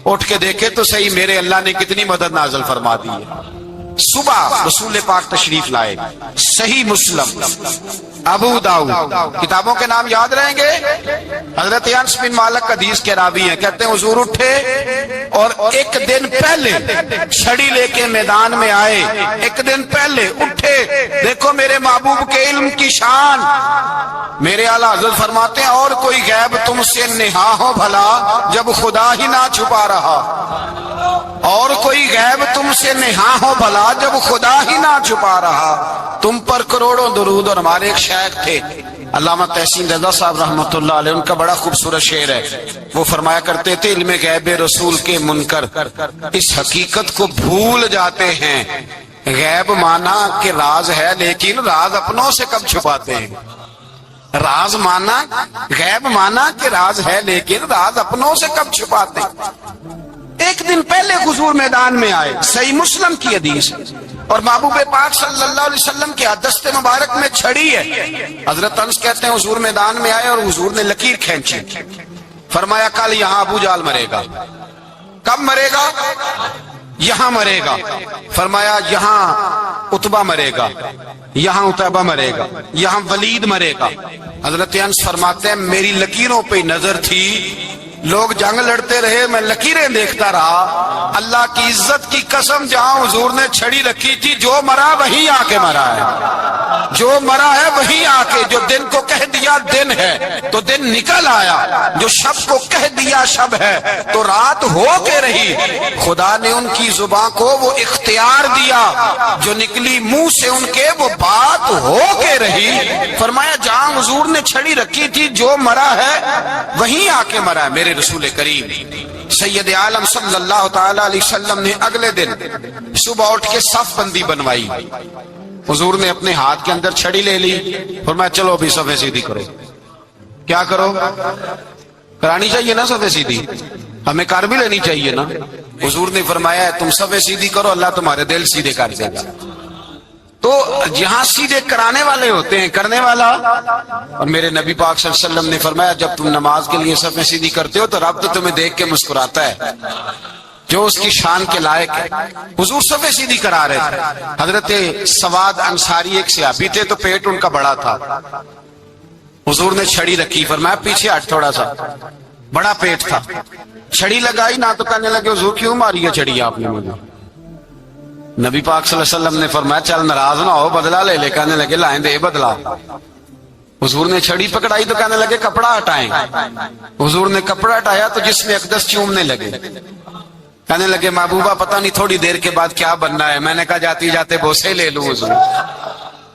اٹھ کے دیکھے تو صحیح میرے اللہ نے کتنی مدد نازل فرما دی ہے۔ صبح رسول پاک تشریف لائے، صحیح مسلم، ابو داؤد، کتابوں کے نام یاد رہیں گے۔ حضرت انس بن مالک حدیث کے راوی ہیں، کہتے ہیں حضور اٹھے اور ایک دن پہلے چھڑی لے کے میدان میں آئے، ایک دن پہلے اٹھے، دیکھو میرے محبوب کے علم کی شان۔ میرے اعلیٰ حضرت فرماتے ہیں اور کوئی غیب تم سے نہا ہو بھلا جب خدا ہی نہ چھپا رہا، اور کوئی غیب تم سے نہا ہو بھلا جب خدا ہی نہ چھپا رہا، تم پر کروڑوں درود۔ اور ہمارے ایک شیخ تھے علامہ تحسین رضا صاحب رحمۃ اللہ علیہ، ان کا بڑا خوبصورت شعر ہے، وہ فرمایا کرتے تھے علم غیب رسول کے منکر اس حقیقت کو بھول جاتے ہیں، غیب مانا کہ راز ہے لیکن راز اپنوں سے کب چھپاتے ہیں، راز مانا، غیب مانا کہ راز ہے لیکن راز اپنوں سے کب چھپاتے ہیں۔ ایک دن پہلے حضور میدان میں آئے، صحیح مسلم کی حدیث، اور محبوب پاک صلی اللہ علیہ وسلم کے دست مبارک میں چھڑی ہے۔ حضرت انس کہتے ہیں حضور میدان میں آئے اور حضور نے لکیر کھینچی، فرمایا کل یہاں ابو جہل مرے گا۔ کب مرے گا؟ یہاں مرے گا۔ فرمایا یہاں عتبہ مرے گا، یہاں اتبا مرے گا، یہاں ولید مرے گا۔ حضرت انس فرماتے ہیں میری لکیروں پہ نظر تھی، لوگ جنگ لڑتے رہے، میں لکیریں دیکھتا رہا۔ اللہ کی عزت کی قسم، جہاں حضور نے چھڑی رکھی تھی، جو مرا وہیں آ کے مرا ہے، جو مرا ہے وہیں آ کے۔ جو دن کو کہہ دیا دن ہے تو دن نکل آیا، جو شب کو کہہ دیا شب ہے تو رات ہو کے رہی۔ خدا نے ان کی زبان کو وہ اختیار دیا، جو نکلی منہ سے ان کے وہ بات ہو کے رہی۔ فرمایا جہاں حضور نے چھڑی رکھی تھی، جو مرا ہے وہیں آ کے مرا ہے میرے رسول کریم۔ سید عالم صلی اللہ تعالی علیہ وسلم نے اگلے دن صبح اٹھ کے صف بندی بنوائی۔ حضور نے اپنے ہاتھ کے اندر چھڑی لے لی، فرمایا چلو ابھی صفیں سیدھی کرو۔ کیا کرو؟ کرانی چاہیے نا صفیں سیدھی، ہمیں کر بھی لینی چاہیے نا۔ حضور نے فرمایا تم صفیں سیدھی کرو، اللہ تمہارے دل سیدھے کر دے گا۔ تو جہاں سیدھے کرانے والے ہوتے ہیں، کرنے والا۔ اور میرے نبی پاک صلی اللہ علیہ وسلم نے فرمایا جب تم نماز کے لیے صفیں سیدھی کرتے ہو تو رب تو تمہیں دیکھ کے مسکراتا ہے، جو اس کی شان کے لائق ہے۔ حضور صفیں سیدھی کرا رہے تھے۔ حضرت سواد انصاری ایک صحابی تھے، تو پیٹ ان کا بڑا تھا۔ حضور نے چھڑی رکھی، فرمایا پیچھے ہٹ تھوڑا سا، بڑا پیٹ تھا۔ چھڑی لگائی نہ تو کہنے لگے حضور کیوں ماری ہے چھڑی آپ نے مجھے؟ نبی پاک صلی اللہ علیہ وسلم نے فرمایا چل ناراض نہ ہو، بدلہ لے لے۔ کہنے لگے لائیں دے بدلہ۔ حضور نے چھڑی پکڑائی تو کہنے لگے کپڑا ہٹائیں۔ حضور نے کپڑا ہٹایا تو جسم اقدس چومنے لگے۔ کہنے لگے محبوبہ پتہ نہیں تھوڑی دیر کے بعد کیا بننا ہے۔ میں نے کہا جاتی جاتے بوسے لے لوں حضور،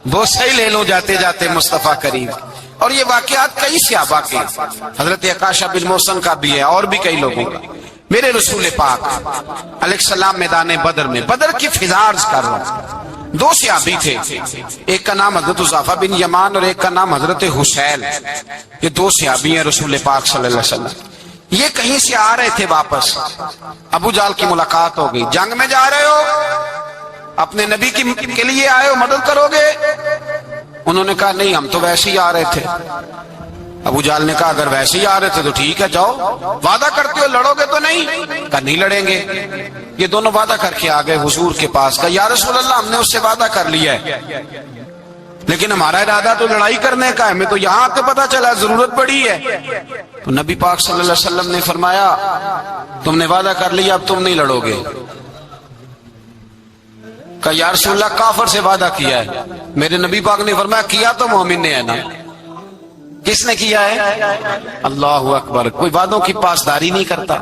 بوسے لے لوں جاتے جاتے مصطفیٰ کریم۔ اور یہ واقعات کئی صحابہ کے، حضرت عکاشہ بن محصن کا بھی ہے اور بھی کئی لوگوں کا۔ میرے رسول پاک علیہ السلام میدان بدر میں، بدر کی فضا عرض کر رہا ہوں، دو صحابی تھے، ایک کا نام حضرت حذیفہ بن یمان اور ایک کا نام حضرت حسین۔ یہ دو صحابی ہیں رسول پاک صلی اللہ علیہ وسلم۔ یہ کہیں سے آ رہے تھے واپس، ابو جہل کی ملاقات ہو گئی۔ جنگ میں جا رہے ہو، اپنے نبی کے لیے آئے ہو، مدد کرو گے؟ انہوں نے کہا نہیں ہم تو ویسے ہی آ رہے تھے۔ ابو جہل نے کہا اگر ویسے ہی آ رہے تھے تو ٹھیک ہے جاؤ، وعدہ کرتے ہو لڑو گے تو نہیں؟ کہا نہیں لڑیں گے۔ یہ دونوں وعدہ کر کے آ گئے حضور کے پاس، کہا یا رسول اللہ ہم نے اس سے وعدہ کر لیا ہے، لیکن ہمارا ارادہ تو لڑائی کرنے کا ہے، ہمیں تو یہاں آ کے پتا چلا ضرورت پڑی ہے۔ تو نبی پاک صلی اللہ علیہ وسلم نے فرمایا تم نے وعدہ کر لیا اب تم نہیں لڑو گے۔ کہا یا رسول اللہ کافر سے وعدہ کیا ہے۔ میرے نبی پاک نے فرمایا کیا تو مومن نے ہے نا۔ کس نے کیا ہے؟ اللہ اکبر۔ کوئی وعدوں کی پاسداری نہیں کرتا۔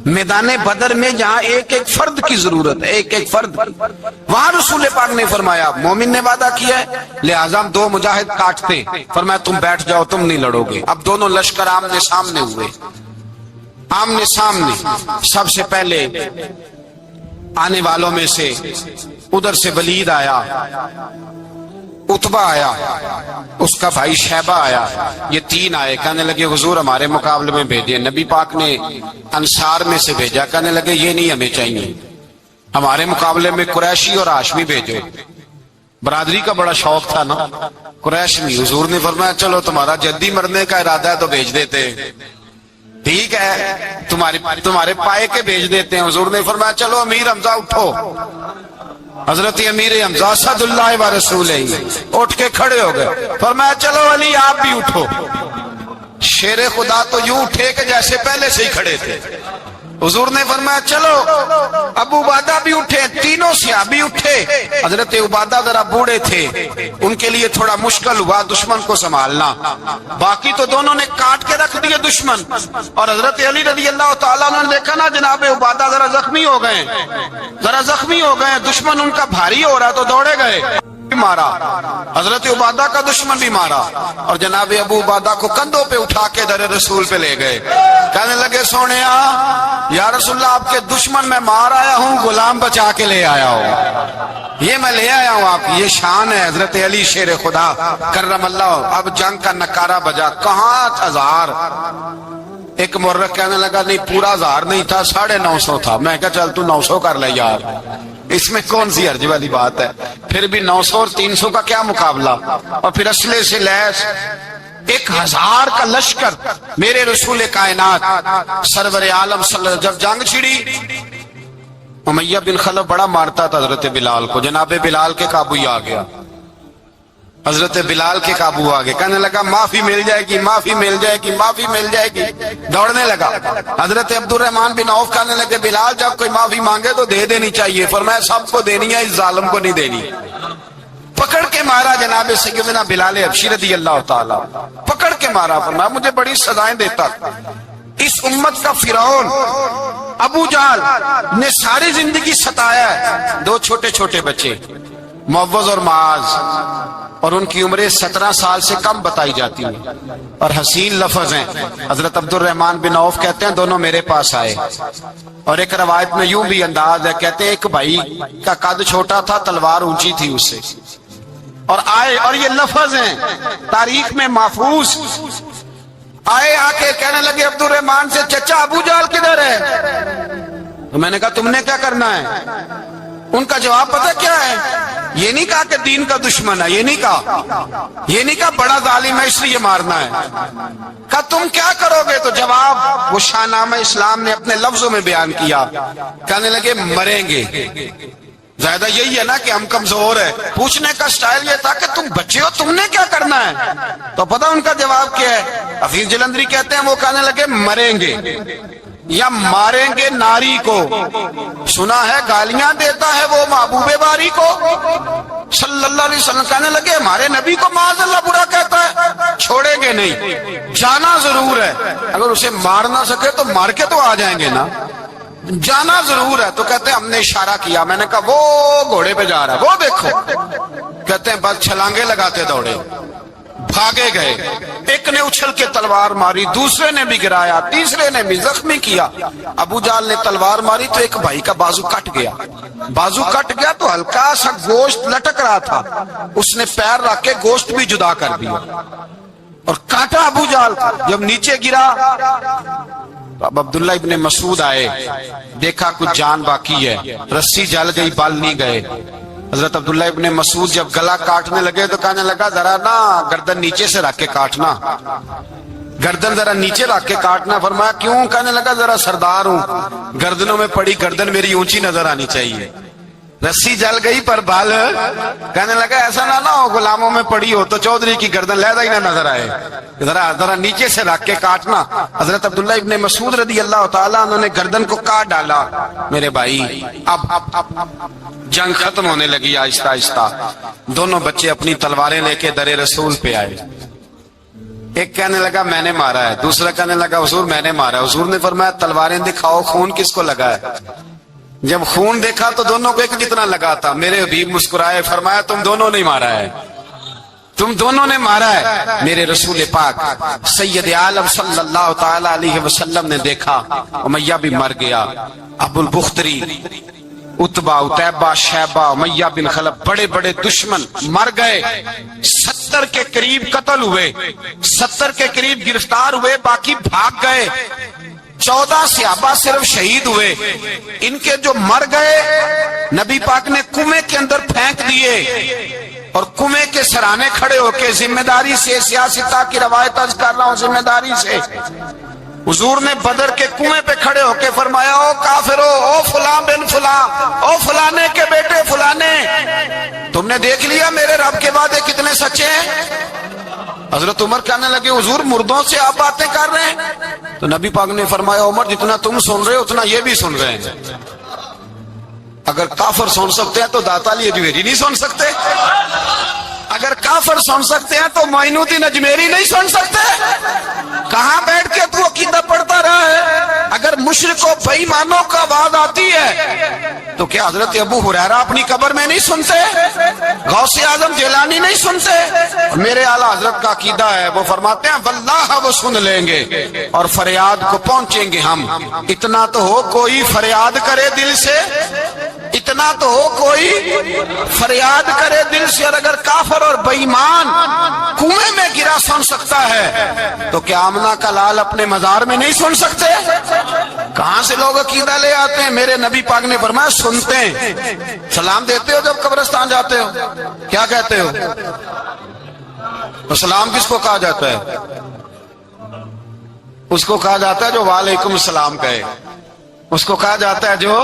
میدان بدر میں جہاں ایک ایک فرد کی ضرورت ہے، ایک ایک فرد، وہاں رسول پاک نے فرمایا مومن نے وعدہ کیا ہے لہذا ہم دو مجاہد کاٹتے، فرمایا تم بیٹھ جاؤ تم نہیں لڑو گے۔ اب دونوں لشکر آمنے سامنے ہوئے، آمنے سامنے۔ سب سے پہلے آنے والوں میں سے ادھر سے ولید آیا، عتبہ آیا، اس کا بھائی شیبہ آیا، یہ تین آئے۔ کہنے لگے حضور ہمارے مقابلے میں بھیجے۔ نبی پاک نے انصار میں سے بھیجا، کہنے لگے یہ نہیں ہمیں چاہیے، ہمارے مقابلے میں قریشی اور ہاشمی بھیجو۔ برادری کا بڑا شوق تھا نا، قریش میں۔ حضور نے فرمایا چلو تمہارا جدی مرنے کا ارادہ ہے تو بھیج دیتے، ٹھیک ہے تمہارے پائے کے بھیج دیتے ہیں۔ حضور نے فرمایا چلو امیر حمزہ اٹھو۔ حضرت امیر حمزہ اسد اللہ و رسولہ اٹھ کے کھڑے ہو گئے، فرمایا چلو علی آپ بھی اٹھو۔ شیر خدا تو یوں اٹھے کہ جیسے پہلے سے ہی کھڑے تھے۔ حضور نے فرمایا چلو ابو عبادہ بھی اٹھے، تینوں صحابی اٹھے۔ حضرت عبادہ ذرا بوڑھے تھے، ان کے لیے تھوڑا مشکل ہوا دشمن کو سنبھالنا، باقی تو دونوں نے کاٹ کے رکھ دیے دشمن۔ اور حضرت علی رضی اللہ تعالیٰ نے دیکھا نا جناب عبادہ ذرا زخمی ہو گئے، ذرا زخمی ہو گئے، دشمن ان کا بھاری ہو رہا تو دوڑے گئے، مارا۔ حضرت عبادہ کا دشمن بھی مارا، اور جناب ابو عبادہ کو کندھوں پہ اٹھا کے در رسول پہ لے گئے۔ کہنے لگے سونیا یا رسول اللہ آپ کے دشمن میں مار آیا ہوں، غلام بچا کے لے آیا ہوں، یہ میں لے آیا ہوں آپ کی، یہ شان ہے حضرت علی شیر خدا کرم اللہ۔ اب جنگ کا نکارہ بجا، کہاں 1000؟ ایک مورخ کہنے لگا نہیں پورا 1000 نہیں تھا، 950 تھا۔ میں کہا چل تو 900 کر لے یار، اس میں کون سی حرج والی بات ہے؟ پھر بھی 900 اور 300 کا کیا مقابلہ؟ اور پھر اسلحے سے لیس 1000 کا لشکر۔ میرے رسول کائنات سرور عالم صلی اللہ علیہ وسلم جب جنگ چھڑی، امیہ بن خلف بڑا مارتا تھا حضرت بلال کو، جناب بلال کے قابو ہی آ گیا۔ حضرت بلال کے قابو آ گئے، کہنے لگا معافی مل جائے گی، معافی مل جائے گی، معافی مل جائے گی، دوڑنے لگا۔ حضرت عبد الرحمن بن عوف کہنے لگے بلال جب کوئی معافی مانگے تو دے دینی چاہیے، فرمایا سب کو دینی ہے، اس ظالم کو نہیں دینی۔ پکڑ کے مارا جناب سیدنا بلال حبشی رضی اللہ تعالی، پکڑ کے مارا، فرمایا مجھے بڑی سزائیں دیتا۔ اس امت کا فرعون ابو جہل نے ساری زندگی ستایا ہے۔ دو چھوٹے چھوٹے بچے معوذ اور معاذ، اور ان کی عمریں 17 سال سے کم بتائی جاتی ہیں، اور حسین لفظ ہیں۔ حضرت عبد الرحمن بن عوف کہتے ہیں دونوں میرے پاس آئے، اور ایک روایت میں یوں بھی انداز ہے، کہتے ہیں ایک بھائی کا قد چھوٹا تھا، تلوار اونچی تھی اس سے، اور آئے، اور یہ لفظ ہیں تاریخ میں محفوظ، آئے آ کے کہنے لگے عبد الرحمن سے چچا ابو جہل کدھر ہے؟ تو میں نے کہا تم نے کیا کرنا ہے؟ ان کا جواب پتہ کیا ہے؟ یہ نہیں کہا کہ دین کا دشمن ہے، یہ نہیں کہا بڑا ظالم ہے اس لیے مارنا ہے، کہا تم کیا کرو گے؟ تو جواب وہ شاہ نامہ اسلام نے اپنے لفظوں میں بیان کیا، کہنے لگے مریں گے۔ زیادہ یہی ہے نا کہ ہم کمزور ہے، پوچھنے کا سٹائل یہ تھا کہ تم بچے ہو، تم نے کیا کرنا ہے؟ تو پتہ ان کا جواب کیا ہے؟ حفیظ جلندری کہتے ہیں وہ کہنے لگے مریں گے یا ماریں گے ناری کو، سنا ہے گالیاں دیتا ہے وہ محبوب باری کو صلی اللہ علیہ وسلم، کہنے لگے ہمارے نبی کو معاذ اللہ برا کہتا ہے، چھوڑیں گے نہیں، جانا ضرور ہے، اگر اسے مار نہ سکے تو مار کے تو آ جائیں گے نا، جانا ضرور ہے۔ تو کہتے ہیں ہم نے اشارہ کیا، میں نے کہا وہ گھوڑے پہ جا رہا ہے وہ دیکھو، کہتے ہیں بس چھلانگے لگاتے دوڑے، بھاگے گئے، ایک نے اچھل کے تلوار ماری، دوسرے نے بھی گرایا، تیسرے نے بھی زخمی کیا۔ ابو جہل نے تلوار ماری تو ایک بھائی کا بازو کٹ گیا، بازو کٹ گیا تو ہلکا سا گوشت لٹک رہا تھا، اس نے پیر رکھ کے گوشت بھی جدا کر دیا اور کاٹا ابو جہل۔ جب نیچے گرا اب عبداللہ ابن مسعود آئے، دیکھا کچھ جان باقی ہے، رسی جل گئی، بال نہیں گئے۔ حضرت عبداللہ ابن مسعود جب گلا کاٹنے لگے تو کہنے لگا ذرا نا گردن نیچے سے رکھ کے کاٹنا، گردن ذرا نیچے رکھ کے کاٹنا۔ فرمایا کیوں؟ کہنے لگا ذرا سردار ہوں، گردنوں میں پڑی گردن میری اونچی نظر آنی چاہیے، رسی جل گئی پر بال، کہنے لگا ایسا نہ ہو غلاموں میں پڑی ہو تو چودھری کی گردن لہذا ہی نہ نظر آئے، ذرا نیچے سے رکھ کے کاٹنا۔ حضرت عبداللہ ابن مسعود رضی اللہ تعالیٰ انہوں نے گردن کو کاٹ ڈالا۔ میرے بھائی اب جنگ ختم ہونے لگی آہستہ آہستہ، دونوں بچے اپنی تلواریں لے کے در رسول پہ آئے، ایک کہنے لگا میں نے مارا ہے، دوسرا کہنے لگا حضور میں نے مارا ہے۔ حضور نے فرمایا تلواریں دکھاؤ، خون کس کو لگا ہے؟ جب خون دیکھا تو دونوں کو ایک جتنا لگا تھا۔ میرے حبیب مسکرائے، فرمایا تم دونوں نے مارا ہے، تم دونوں نے مارا ہے۔ میرے رسول پاک سید عالم صلی اللہ تعالی علیہ وسلم نے دیکھا امیہ بھی مر گیا، ابو البختری، اتبا، اتیبہ، شیبہ، امیہ بن خلف، بڑے بڑے دشمن مر گئے، 70 کے قریب قتل ہوئے، 70 کے قریب گرفتار ہوئے، باقی بھاگ گئے، 14 صحابہ صرف شہید ہوئے۔ ان کے جو مر گئے نبی پاک نے کنویں کے اندر پھینک دیے، اور کنویں کے سرانے کھڑے ہو کے ذمہ داری سے، سیاستہ کی روایت عرض کر رہا ہوں، ذمہ داری سے حضور نے بدر کے کنویں پہ کھڑے ہو کے فرمایا او کافرو، او فلاں بن فلاں، او فلانے کے بیٹے فلانے، تم نے دیکھ لیا میرے رب کے وعدے کتنے سچے ہیں؟ حضرت عمر کہنے لگے حضور مردوں سے آپ باتیں کر رہے ہیں؟ تو نبی پاک نے فرمایا عمر جتنا تم سن رہے ہو اتنا یہ بھی سن رہے ہیں، اگر کافر سن سکتے ہیں تو داتا علی اجمیری نہیں سن سکتے، اگر کافر سن سکتے ہیں تو معین الدین اجمیری نہیں سن سکتے؟ کہاں بیٹھ کے تو عقیدہ پڑھتا رہا ہے؟ اگر مشرکوں بے ایمانوں کا آواز آتی ہے تو کیا حضرت ابو ہریرہ اپنی قبر میں نہیں سنتے؟ غوث اعظم جیلانی نہیں سنتے؟ میرے اعلیٰ حضرت کا عقیدہ ہے، وہ فرماتے ہیں واللہ وہ سن لیں گے اور فریاد کو پہنچیں گے ہم۔ اتنا تو ہو کوئی فریاد کرے دل سے، اتنا تو ہو کوئی فریاد کرے دل سے، اور اگر کافر اور بے ایمان کنویں میں گرا سن سکتا ہے تو کیا آمنہ کا لال اپنے مزار میں نہیں سن سکتے؟ کہاں سے لوگ عقیدہ لے آتے ہیں؟ میرے نبی پاک نے فرمایا سنتے ہیں۔ سلام دیتے ہو جب قبرستان جاتے ہو؟ کیا کہتے ہو؟ تو سلام کس کو کہا جاتا ہے؟ اس کو کہا جاتا ہے جو وعلیکم السلام کہے، اس کو کہا جاتا ہے جو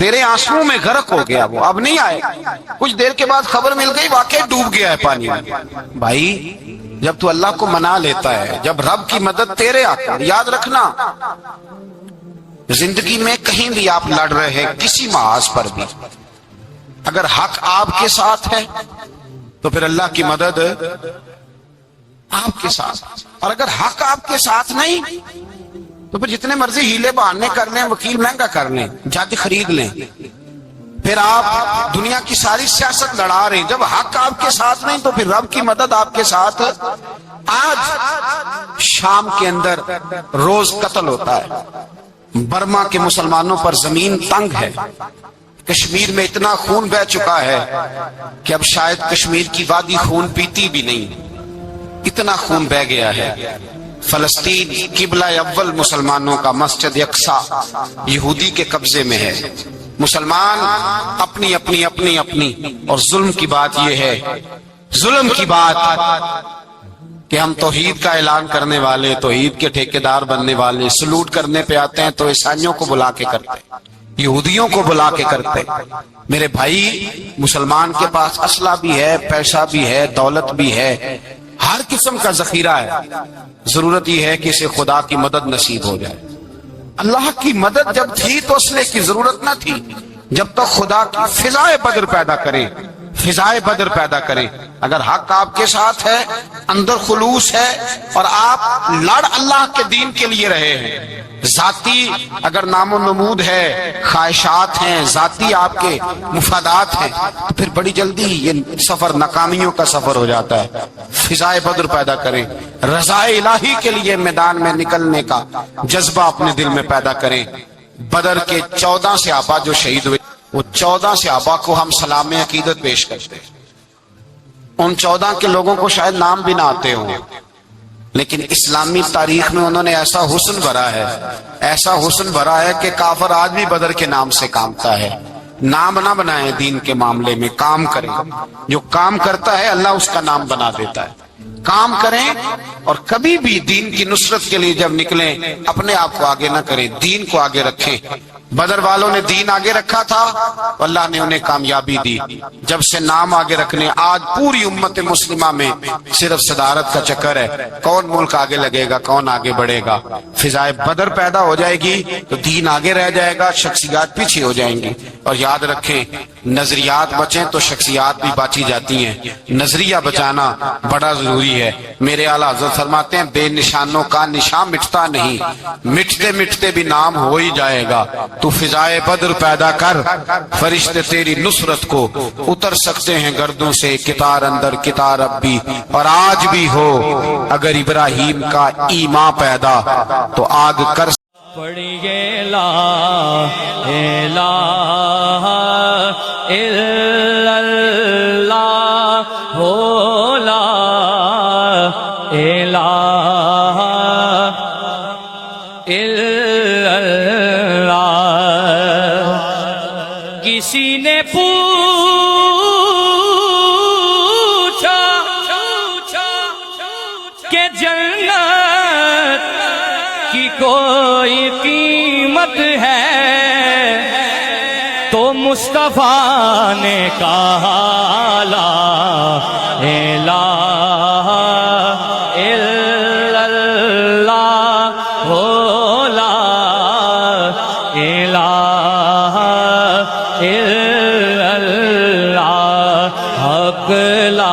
تیرے آنسوؤں میں غرق ہو گیا وہ، اب نہیں آئے گا۔ کچھ دیر کے بعد خبر مل گئی واقعی ڈوب گیا ہے پانی میں۔ بھائی جب تو اللہ کو منا لیتا ہے، جب رب کی مدد تیرے آتا ہے، یاد رکھنا زندگی میں کہیں بھی آپ لڑ رہے ہیں، کسی محاذ پر بھی، اگر حق آپ کے ساتھ ہے تو پھر اللہ کی مدد آپ کے ساتھ، اور اگر حق آپ کے ساتھ نہیں تو پھر جتنے مرضی ہیلے بہانے کر لیں، وکیل مہنگا کر لیں، جج خرید لیں، پھر آپ دنیا کی ساری سیاست لڑا رہے ہیں، جب حق آپ کے ساتھ نہیں تو پھر رب کی مدد آپ کے ساتھ۔ آج شام کے اندر روز قتل ہوتا ہے، برما کے مسلمانوں پر زمین تنگ ہے، کشمیر میں اتنا خون بہہ چکا ہے کہ اب شاید کشمیر کی وادی خون پیتی بھی نہیں، اتنا خون بہہ گیا ہے۔ فلسطین قبلہ اول مسلمانوں کا، مسجد اقصیٰ یہودی کے قبضے میں ہے، مسلمان اپنی اپنی اپنی اپنی، اور ظلم کی بات یہ ہے، ظلم کی بات کہ ہم توحید کا اعلان کرنے والے، توحید کے ٹھیکیدار بننے والے، سلوٹ کرنے پہ آتے ہیں تو عیسائیوں کو بلا کے کرتے، یہودیوں کو بلا کے کرتے۔ میرے بھائی مسلمان کے پاس اسلحہ بھی ہے، پیسہ بھی ہے، دولت بھی ہے، ہر قسم کا ذخیرہ ہے، ضرورت یہ ہے کہ اسے خدا کی مدد نصیب ہو جائے۔ اللہ کی مدد جب تھی تو اسلحے کی ضرورت نہ تھی، جب تک خدا کی فضائے بدر پیدا کرے، فضائے بدر پیدا کرے۔ اگر حق آپ کے ساتھ ہے، اندر خلوص ہے، اور آپ لڑ اللہ کے دین کے لیے رہے ہیں، ذاتی اگر نام و نمود ہے، خواہشات ہیں، ذاتی آپ کے مفادات ہیں، تو پھر بڑی جلدی یہ سفر ناکامیوں کا سفر ہو جاتا ہے۔ فضائے بدر پیدا کریں، رضا الہی کے لیے میدان میں نکلنے کا جذبہ اپنے دل میں پیدا کریں۔ بدر کے 14 صحابہ جو شہید ہوئے، وہ 14 صحابہ کو ہم سلام عقیدت پیش کرتے ہیں۔ ان 14 کے لوگوں کو شاید نام بھی نہ آتے ہوں، لیکن اسلامی تاریخ میں انہوں نے ایسا حسن بھرا ہے، ایسا حسن بھرا ہے کہ کافر آج بھی بدر کے نام سے کامتا ہے۔ نام نہ بنائیں دین کے معاملے میں، کام کریں، جو کام کرتا ہے اللہ اس کا نام بنا دیتا ہے۔ کام کریں، اور کبھی بھی دین کی نصرت کے لیے جب نکلیں اپنے آپ کو آگے نہ کریں، دین کو آگے رکھیں۔ بدر والوں نے دین آگے رکھا تھا، اللہ نے انہیں کامیابی دی۔ جب سے نام آگے رکھنے، آج پوری امت مسلمہ میں صرف صدارت کا چکر ہے، کون ملک آگے لگے گا، کون آگے بڑھے گا۔ فضائے بدر پیدا ہو جائے گی تو دین آگے رہ جائے گا، شخصیات پیچھے ہو جائیں گی۔ اور یاد رکھیں، نظریات بچیں تو شخصیات بھی باچی جاتی ہیں، نظریہ بچانا بڑا ضروری ہے۔ میرے اعلیٰ حضرت فرماتے ہیں بے نشانوں کا نشان مٹتا نہیں، مٹتے مٹتے بھی نام ہو ہی جائے گا۔ تو فضائے بدر پیدا کر، فرشتے تیری نصرت کو اتر سکتے ہیں گردوں سے، کتار اندر کتار اب بھی، اور آج بھی ہو اگر ابراہیم کا ایمان پیدا تو آگ کر پڑھیے لا الہ الا اللہ ہو، لا الہ الا اللہ۔ کسی نے پوچھا کہ جنت کی کوئی قیمت ہے، تو مصطفیٰ نے کہا لا الہ الا اللہ ہو، لا الہ الا اللہ، حق لا